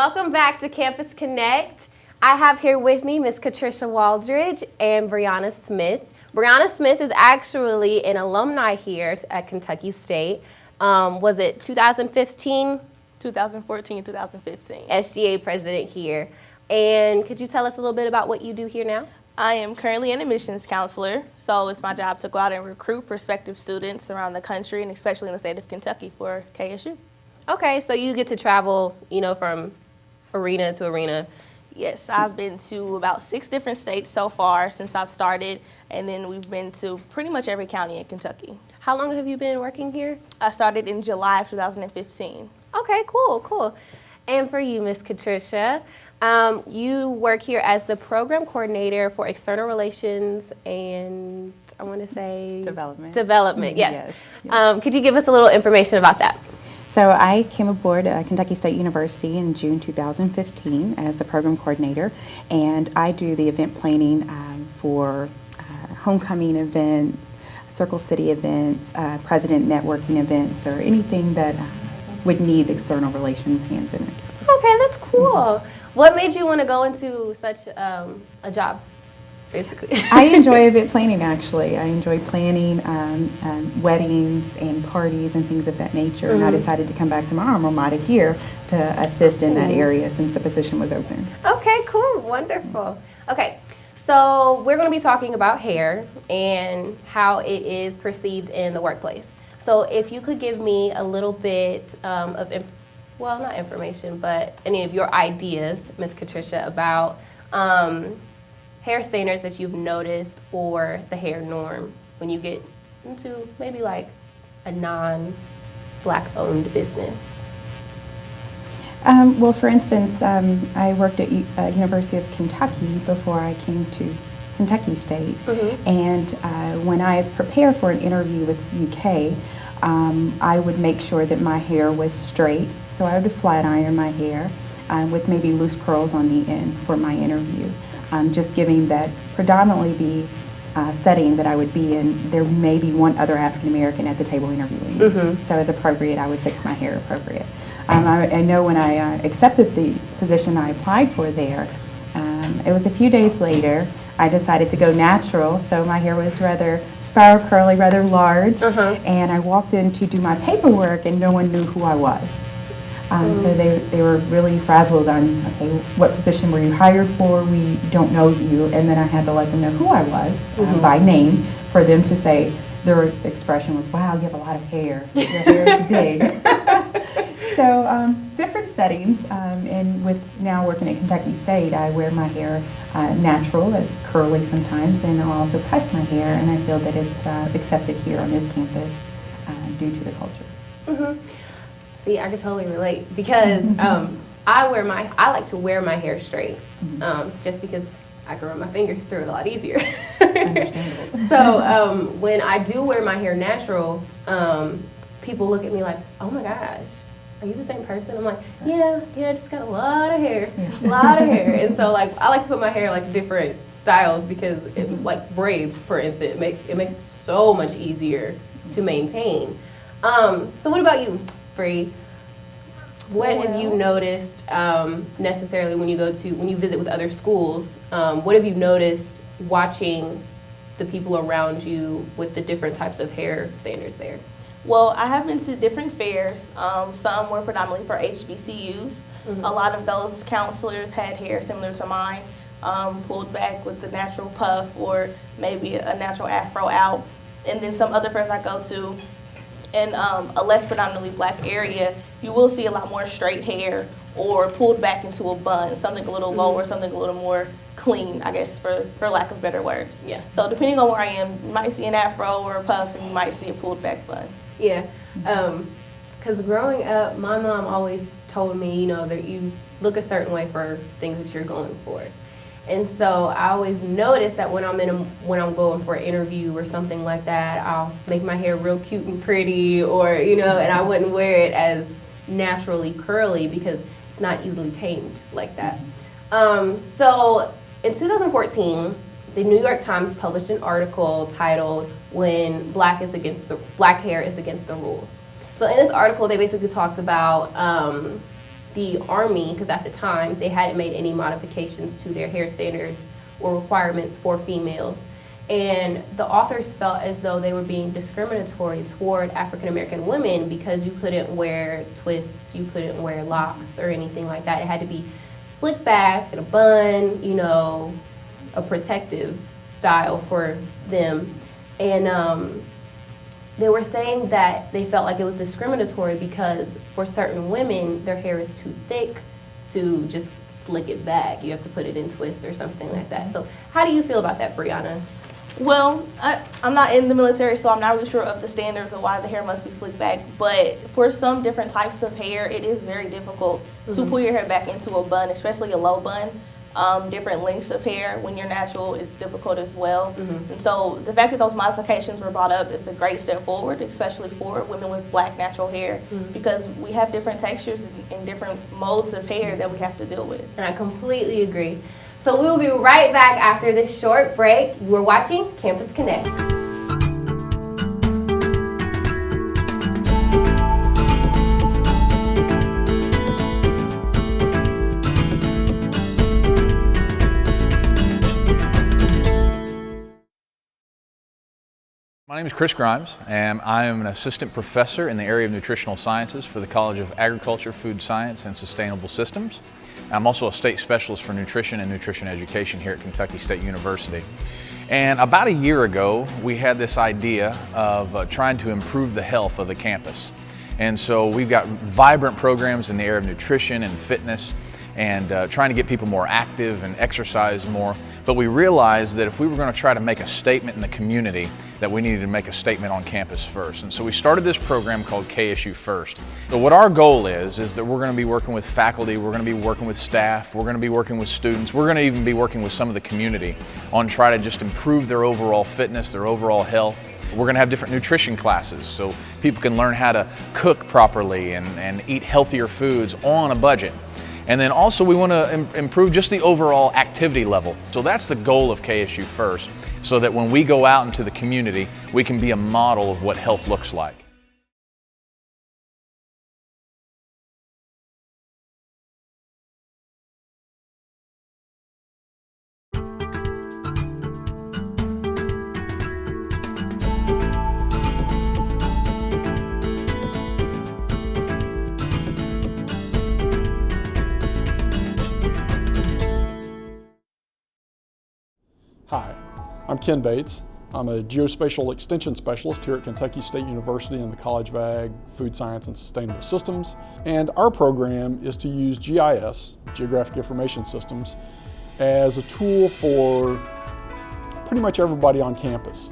Welcome back to Campus Connect. I have here with me Miss Katrisha Waldridge and Breana Smith. Breana Smith is actually an alumni here at Kentucky State. Was it 2015? 2014, 2015. SGA president here. And could you tell us a little bit about what you do here now? I am currently an admissions counselor, so it's my job to go out and recruit prospective students around the country and especially in the state of Kentucky for KSU. Okay, so you get to travel, from arena to arena. Yes, I've been to about 6 different states so far since I've started, and then we've been to pretty much every county in Kentucky. How long have you been working here? I started in July of 2015. Okay, cool. And for you, Miss Katrisha, you work here as the program coordinator for external relations and I want to say development. Yes. Could you give us a little information about that? So I came aboard Kentucky State University in June 2015 as the program coordinator, and I do the event planning for homecoming events, Circle City events, president networking events, or anything that would need external relations hands in it. Okay, that's cool. Mm-hmm. What made you want to go into such a job, basically? I enjoy event planning, actually. I enjoy planning weddings and parties and things of that nature. Mm-hmm. And I decided to come back to my alma mater here to assist in that area since the position was open. Okay, cool. Wonderful. Okay, so we're going to be talking about hair and how it is perceived in the workplace. So if you could give me a little bit of, not information, but any of your ideas, Ms. Katrisha, about hair standards that you've noticed or the hair norm when you get into maybe like a non-Black owned business. Well, for instance, I worked at University of Kentucky before I came to Kentucky State, mm-hmm. and when I prepare for an interview with UK, I would make sure that my hair was straight, so I would flat iron my hair with maybe loose curls on the end for my interview. Just giving that predominantly the setting that I would be in, there may be one other African American at the table interviewing. Mm-hmm. So as appropriate, I would fix my hair appropriate. I know when I accepted the position I applied for there, it was a few days later, I decided to go natural, so my hair was rather spiral curly, rather large, and I walked in to do my paperwork and no one knew who I was. So they were really frazzled on, okay, what position were you hired for? We don't know you. And then I had to let them know who I was by name for them to say, their expression was, wow, you have a lot of hair. Your hair is big. So different settings, and with now working at Kentucky State, I wear my hair natural, as curly sometimes, and I'll also press my hair, and I feel that it's accepted here on this campus due to the culture. Mm-hmm. See, I can totally relate because I like to wear my hair straight, just because I can run my fingers through it a lot easier. Understandable. So when I do wear my hair natural, people look at me like, "Oh my gosh, are you the same person?" I'm like, "Yeah, I just got a lot of hair, a lot of hair." And so like I like to put my hair like different styles because it, like braids, for instance, it makes it so much easier to maintain. So what about you, Bree? What have you noticed necessarily when you visit with other schools? What have you noticed watching the people around you with the different types of hair standards there? Well, I have been to different fairs. Some were predominantly for HBCUs. Mm-hmm. A lot of those counselors had hair similar to mine, pulled back with the natural puff or maybe a natural afro out. And then some other fairs I go to, in a less predominantly Black area, you will see a lot more straight hair or pulled back into a bun, something a little lower, something a little more clean, I guess, for lack of better words. Yeah. So depending on where I am, you might see an afro or a puff, and you might see a pulled back bun. Yeah, because growing up, my mom always told me, that you look a certain way for things that you're going for. And so I always notice that when I'm going for an interview or something like that, I'll make my hair real cute and pretty, or and I wouldn't wear it as naturally curly because it's not easily tamed like that. So in 2014, the New York Times published an article titled "When Black Hair is Against the Rules." So in this article, they basically talked about the Army, because at the time they hadn't made any modifications to their hair standards or requirements for females. And the authors felt as though they were being discriminatory toward African American women because you couldn't wear twists, you couldn't wear locks or anything like that. It had to be slick back and a bun, you know, a protective style for them. And they were saying that they felt like it was discriminatory because for certain women, their hair is too thick to just slick it back. You have to put it in twists or something like that. So how do you feel about that, Breana? Well, I'm not in the military, so I'm not really sure of the standards of why the hair must be slicked back. But for some different types of hair, it is very difficult to pull your hair back into a bun, especially a low bun. Different lengths of hair when you're natural is difficult as well. And so the fact that those modifications were brought up is a great step forward, especially for women with black natural hair, because we have different textures and different modes of hair that we have to deal with. And I completely agree. So we will be right back after this short break. You are watching Campus Connect. My name is Chris Grimes, and I am an assistant professor in the area of nutritional sciences for the College of Agriculture, Food Science, and Sustainable Systems. I'm also a state specialist for nutrition and nutrition education here at Kentucky State University. And about a year ago, we had this idea of trying to improve the health of the campus. And so we've got vibrant programs in the area of nutrition and fitness and trying to get people more active and exercise more. But we realized that if we were going to try to make a statement in the community, that we needed to make a statement on campus first. And so we started this program called KSU First. So what our goal is that we're going to be working with faculty, we're going to be working with staff, we're going to be working with students, we're going to even be working with some of the community on trying to just improve their overall fitness, their overall health. We're going to have different nutrition classes so people can learn how to cook properly and eat healthier foods on a budget. And then also we want to improve just the overall activity level. So that's the goal of KSU First, so that when we go out into the community, we can be a model of what health looks like. Hi, I'm Ken Bates. I'm a geospatial extension specialist here at Kentucky State University in the College of Ag, Food Science, and Sustainable Systems. And our program is to use GIS, Geographic Information Systems, as a tool for pretty much everybody on campus.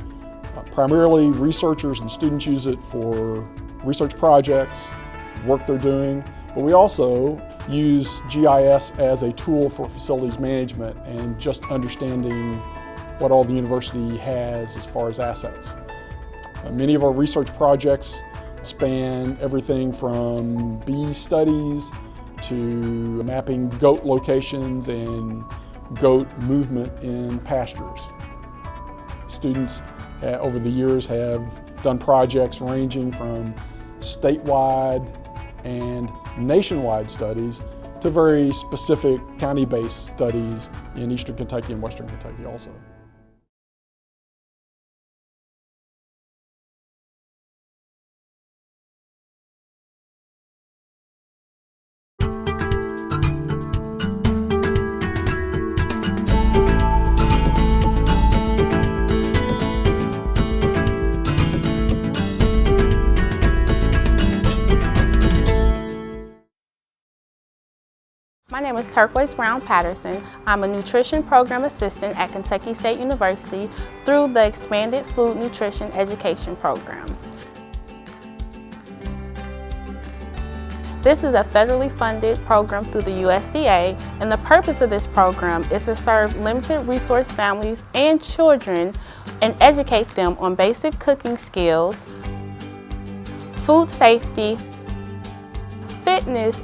Primarily researchers and students use it for research projects, work they're doing, but we also use GIS as a tool for facilities management and just understanding what all the university has as far as assets. Many of our research projects span everything from bee studies to mapping goat locations and goat movement in pastures. Students over the years have done projects ranging from statewide and nationwide studies to very specific county-based studies in Eastern Kentucky and Western Kentucky also. My name is Turquoise Brown Patterson. I'm a nutrition program assistant at Kentucky State University through the Expanded Food Nutrition Education Program. This is a federally funded program through the USDA, and the purpose of this program is to serve limited resource families and children and educate them on basic cooking skills, food safety, fitness,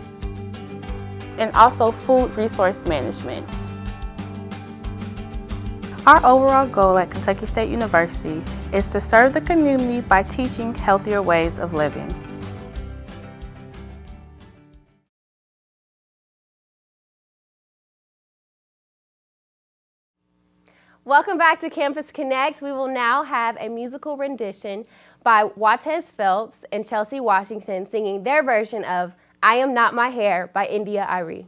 and also food resource management. Our overall goal at Kentucky State University is to serve the community by teaching healthier ways of living. Welcome back to Campus Connect. We will now have a musical rendition by Watez Phelps and Chelsie Washington singing their version of I Am Not My Hair by India.Arie.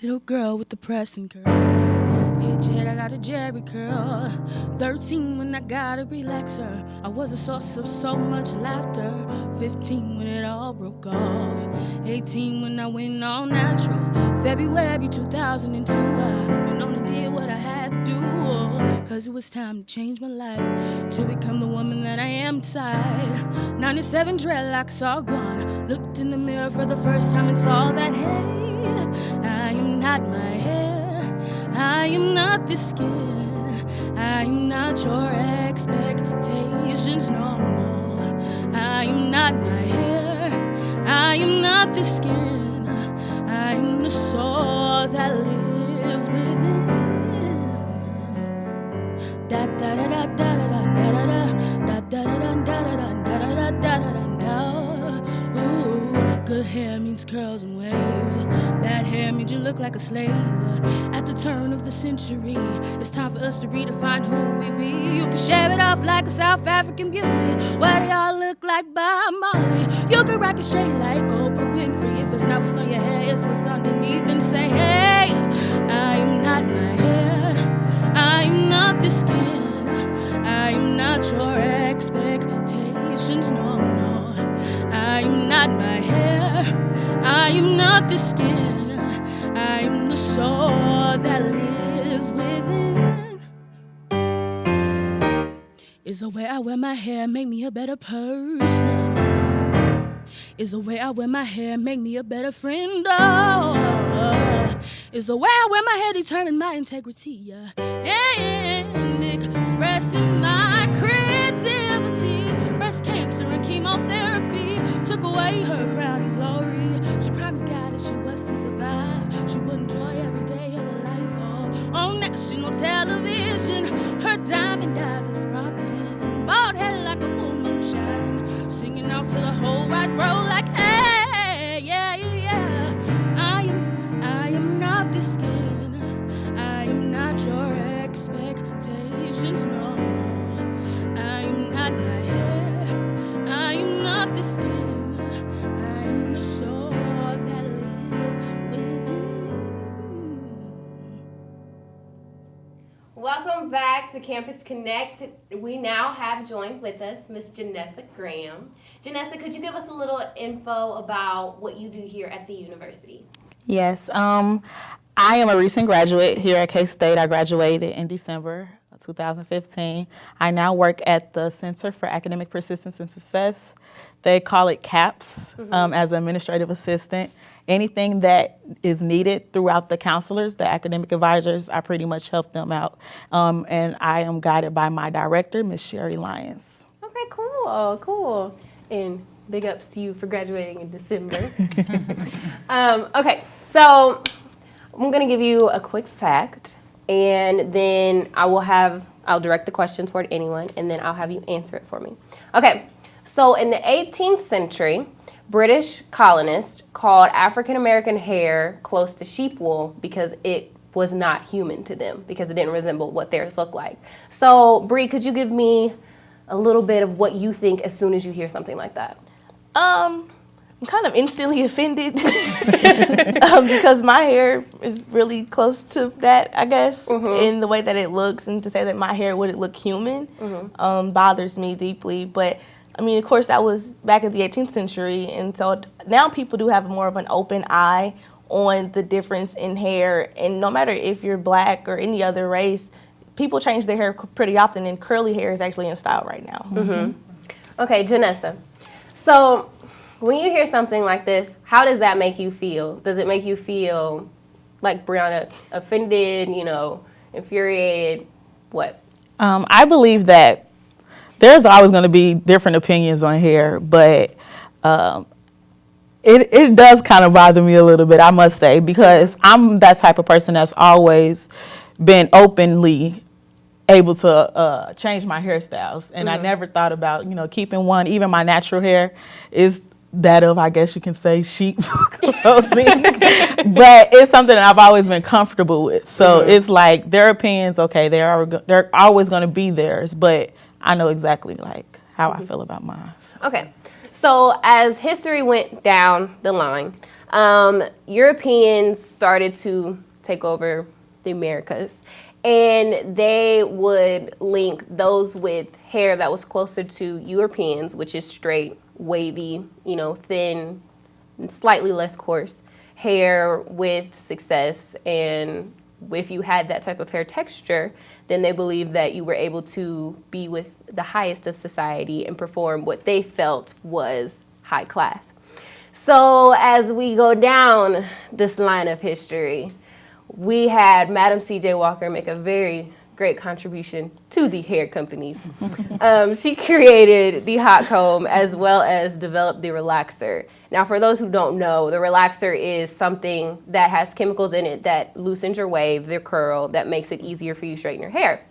Little girl with the pressing curl. Yeah, Jed, I got a Jerry curl. 13 when I got a relaxer. I was a source of so much laughter. 15 when it all broke off. 18 when I went all natural. February 2002, I went on and did what I had to do. Cause it was time to change my life, to become the woman that I am inside. 97 dreadlocks all gone. Looked in the mirror for the first time and saw that, hey, I am not my hair, I am not this skin, I am not your expectations, no, no. I am not my hair, I am not this skin, I am the soul that lives within. Da da da da da da da da da da da da da da da da da. Ooh, good hair means curls and waves. Bad hair means you look like a slave. At the turn of the century, it's time for us to redefine who we be. You can shave it off like a South African beauty. Why do y'all look like Bob Marley? You can rock it straight like Oprah Winfrey. If it's not what's on your hair, it's what's underneath. And say, hey, I am not my hair, I am not the skin, I am not your expectations, no, no. I am not my hair, I am not the skin, I am the soul that lives within. Is the way I wear my hair make me a better person? Is the way I wear my hair make me a better friend? Oh, is the way I wear my hair determine my integrity? And expressing my creativity. Breast cancer and chemotherapy took away her crown and glory. She promised God if she was to survive, she would enjoy every day of her life. Oh, on national television, her diamond eyes are sparkling, bald head like a full moon shining, singing out to the whole wide world like, hey, yeah, yeah. I am not this skin, I am not your expectations, no, no. I am not my hair, I am not the skin, I am the soul that lives within. Welcome back to Campus Connect. We now have joined with us Miss Janessa Graham. Janessa, could you give us a little info about what you do here at the university? Yes, I am a recent graduate here at K-State. I graduated in December of 2015. I now work at the Center for Academic Persistence and Success. They call it CAPS, as an administrative assistant. Anything that is needed throughout the counselors, the academic advisors, I pretty much help them out. And I am guided by my director, Miss Sherry Lyons. Okay, cool, cool. And big ups to you for graduating in December. Okay, so I'm gonna give you a quick fact, and then I'll direct the question toward anyone, and then I'll have you answer it for me. Okay, so in the 18th century, British colonists called African American hair close to sheep wool because it was not human to them, because it didn't resemble what theirs looked like. So, Bree, could you give me a little bit of what you think as soon as you hear something like that? I'm kind of instantly offended because my hair is really close to that, I guess, in the way that it looks, and to say that my hair wouldn't look human bothers me deeply. But I mean, of course, that was back in the 18th century, and so now people do have more of an open eye on the difference in hair, and no matter if you're black or any other race, people change their hair pretty often, and curly hair is actually in style right now. Okay, Janessa. So when you hear something like this, how does that make you feel? Does it make you feel like Breana, offended, infuriated? What? I believe that there's always going to be different opinions on hair, but it does kind of bother me a little bit, I must say, because I'm that type of person that's always been openly able to change my hairstyles, and I never thought about keeping one. Even my natural hair is that of, I guess you can say, sheep clothing. But it's something that I've always been comfortable with. So it's like their opinions, okay, they're always going to be theirs, but I know exactly like how I feel about mine. So. Okay. So as history went down the line, Europeans started to take over the Americas, and they would link those with hair that was closer to Europeans, which is straight, wavy, thin, slightly less coarse hair, with success. And if you had that type of hair texture, then they believed that you were able to be with the highest of society and perform what they felt was high class. So as we go down this line of history, we had Madam C.J. Walker make a very great contribution to the hair companies. She created the hot comb as well as developed the relaxer. Now, for those who don't know, the relaxer is something that has chemicals in it that loosens your wave, the curl, that makes it easier for you to straighten your hair.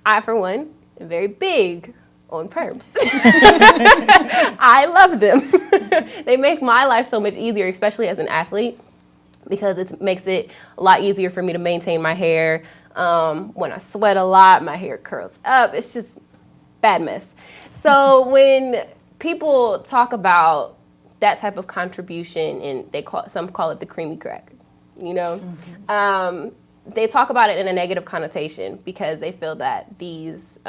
I, for one, am very big on perms. I love them. They make my life so much easier, especially as an athlete, because it makes it a lot easier for me to maintain my hair. When I sweat a lot, my hair curls up. It's just bad mess. So when people talk about that type of contribution, and some call it the creamy crack, they talk about it in a negative connotation because they feel that these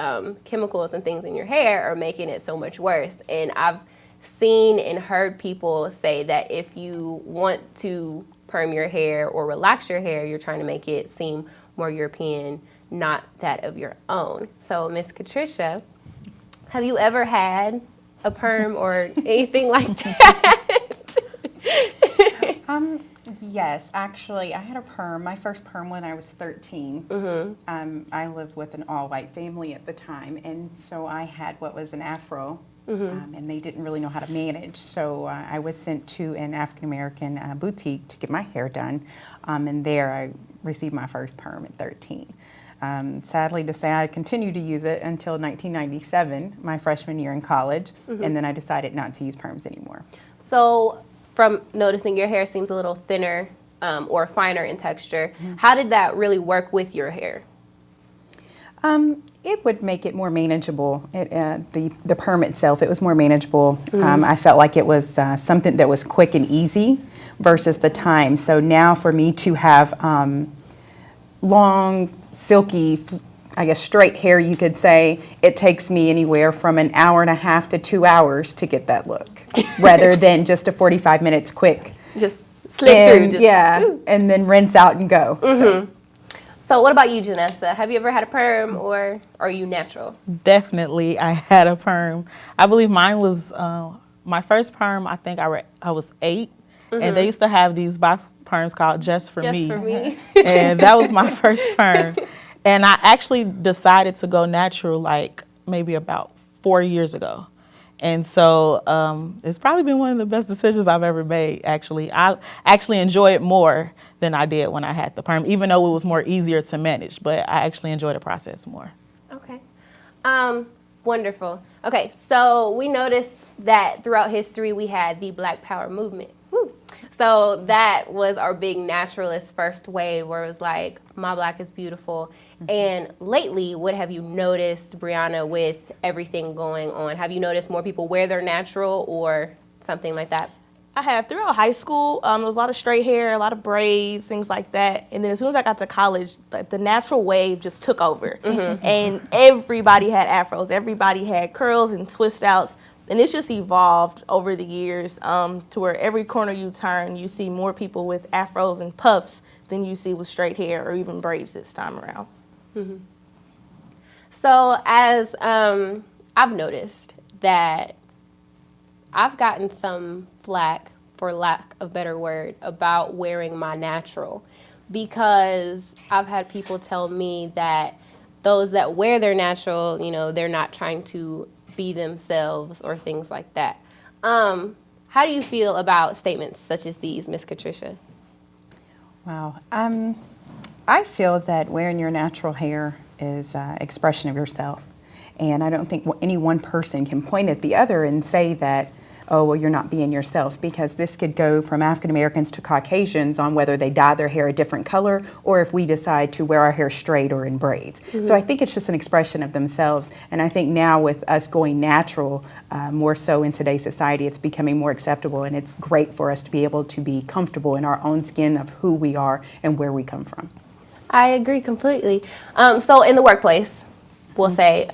chemicals and things in your hair are making it so much worse. And I've seen and heard people say that if you want to perm your hair or relax your hair, you're trying to make it seem more European, not that of your own. So, Miss Katrisha, have you ever had a perm or anything like that? Yes, actually, I had a perm. My first perm when I was 13. I lived with an all-white family at the time, and so I had what was an afro. And they didn't really know how to manage. So I was sent to an African-American boutique to get my hair done. And there I received my first perm at 13. Sadly to say, I continued to use it until 1997, my freshman year in college. And then I decided not to use perms anymore. So from noticing your hair seems a little thinner or finer in texture, how did that really work with your hair? It would make it more manageable. The perm itself, it was more manageable. I felt like it was something that was quick and easy versus the time. So now for me to have long, silky, I guess straight hair, you could say, it takes me anywhere from an hour and a half to 2 hours to get that look, rather than just a 45 minutes quick. Just slip through. And then rinse out and go. So what about you, Janessa? Have you ever had a perm, or are you natural? Definitely, I had a perm. I believe mine was my first perm. I think I was 8, and they used to have these box perms called Just For Me. Just For Me. And that was my first perm. And I actually decided to go natural like maybe about 4 years ago. And so it's probably been one of the best decisions I've ever made, actually. I actually enjoy it more than I did when I had the perm, even though it was more easier to manage. But I actually enjoy the process more. Okay. Wonderful. Okay, so we noticed that throughout history we had the Black Power movement. Woo. So that was our big naturalist first wave, where it was like, my black is beautiful. And lately, what have you noticed, Breana, with everything going on? Have you noticed more people wear their natural or something like that? I have. Throughout high school, there was a lot of straight hair, a lot of braids, things like that. And then as soon as I got to college, the natural wave just took over. And everybody had afros. Everybody had curls and twist outs. And it's just evolved over the years to where every corner you turn, you see more people with afros and puffs than you see with straight hair or even braids this time around. So as I've noticed that I've gotten some flack, for lack of a better word, about wearing my natural, because I've had people tell me that those that wear their natural, they're not trying to be themselves or things like that. How do you feel about statements such as these, Miss Katrisha? Wow. I feel that wearing your natural hair is an expression of yourself. And I don't think any one person can point at the other and say that oh, well, you're not being yourself, because this could go from African Americans to Caucasians on whether they dye their hair a different color or if we decide to wear our hair straight or in braids. So I think it's just an expression of themselves. And I think now with us going natural, more so in today's society, it's becoming more acceptable, and it's great for us to be able to be comfortable in our own skin of who we are and where we come from. I agree completely. So in the workplace, we'll say,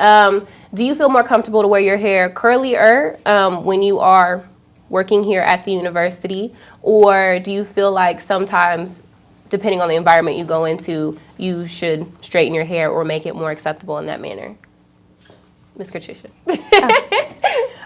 do you feel more comfortable to wear your hair curlier when you are working here at the university? Or do you feel like sometimes, depending on the environment you go into, you should straighten your hair or make it more acceptable in that manner? Ms. Katrisha.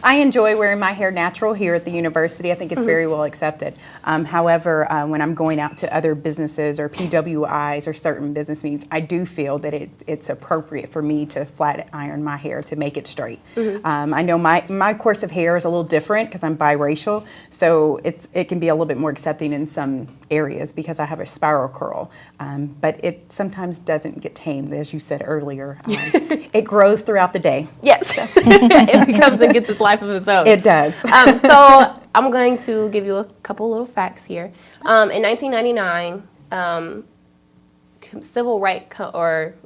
I enjoy wearing my hair natural here at the university. I think it's very well accepted. However, when I'm going out to other businesses or PWIs or certain business meetings, I do feel that it's appropriate for me to flat iron my hair to make it straight. I know my course of hair is a little different because I'm biracial, so it can be a little bit more accepting in some areas because I have a spiral curl. But it sometimes doesn't get tamed, as you said earlier. It grows throughout the day. Yes, it becomes and gets its life of its own. It does. So I'm going to give you a couple little facts here. In 1999, civil rights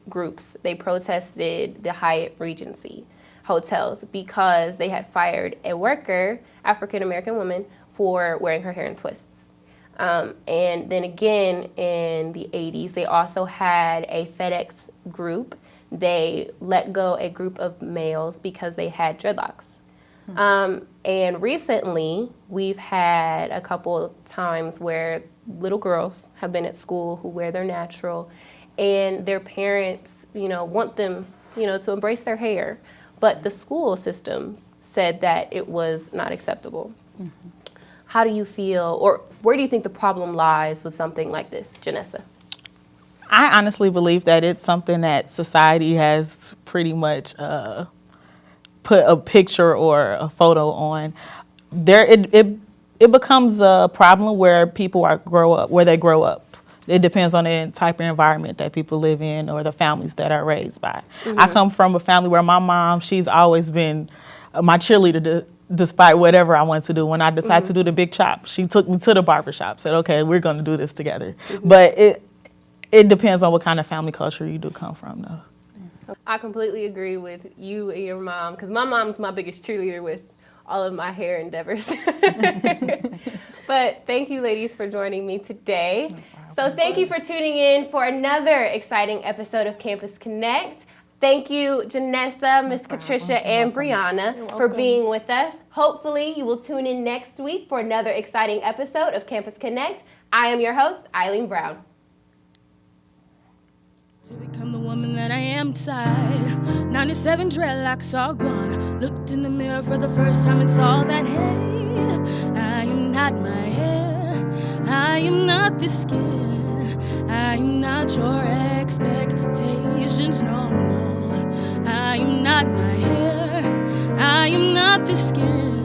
groups, they protested the Hyatt Regency hotels because they had fired a worker, African-American woman, for wearing her hair in twists. And then again in the 80s, they also had a FedEx group. They let go a group of males because they had dreadlocks. And recently, we've had a couple times where little girls have been at school who wear their natural, and their parents, want them, to embrace their hair. But the school systems said that it was not acceptable. How do you feel, or where do you think the problem lies with something like this, Janessa? I honestly believe that it's something that society has pretty much put a picture or a photo on. It becomes a problem where people grow up. It depends on the type of environment that people live in or the families that are raised by. I come from a family where my mom, she's always been my cheerleader despite whatever I want to do. When I decided to do the big chop, she took me to the barbershop, said, okay, we're going to do this together. But it depends on what kind of family culture you do come from, though. I completely agree with you and your mom, because my mom's my biggest cheerleader with all of my hair endeavors. But thank you, ladies, for joining me today. So thank you for tuning in for another exciting episode of Campus Connect. Thank you, Janessa, Ms. Katrisha, and Breana for being with us. Hopefully, you will tune in next week for another exciting episode of Campus Connect. I am your host, Ileen Brown. To become the woman that I am inside. 97 dreadlocks all gone. Looked in the mirror for the first time and saw that, hey, I am not my hair. I am not the skin. I am not your expectations, no. I am not my hair. I am not the skin.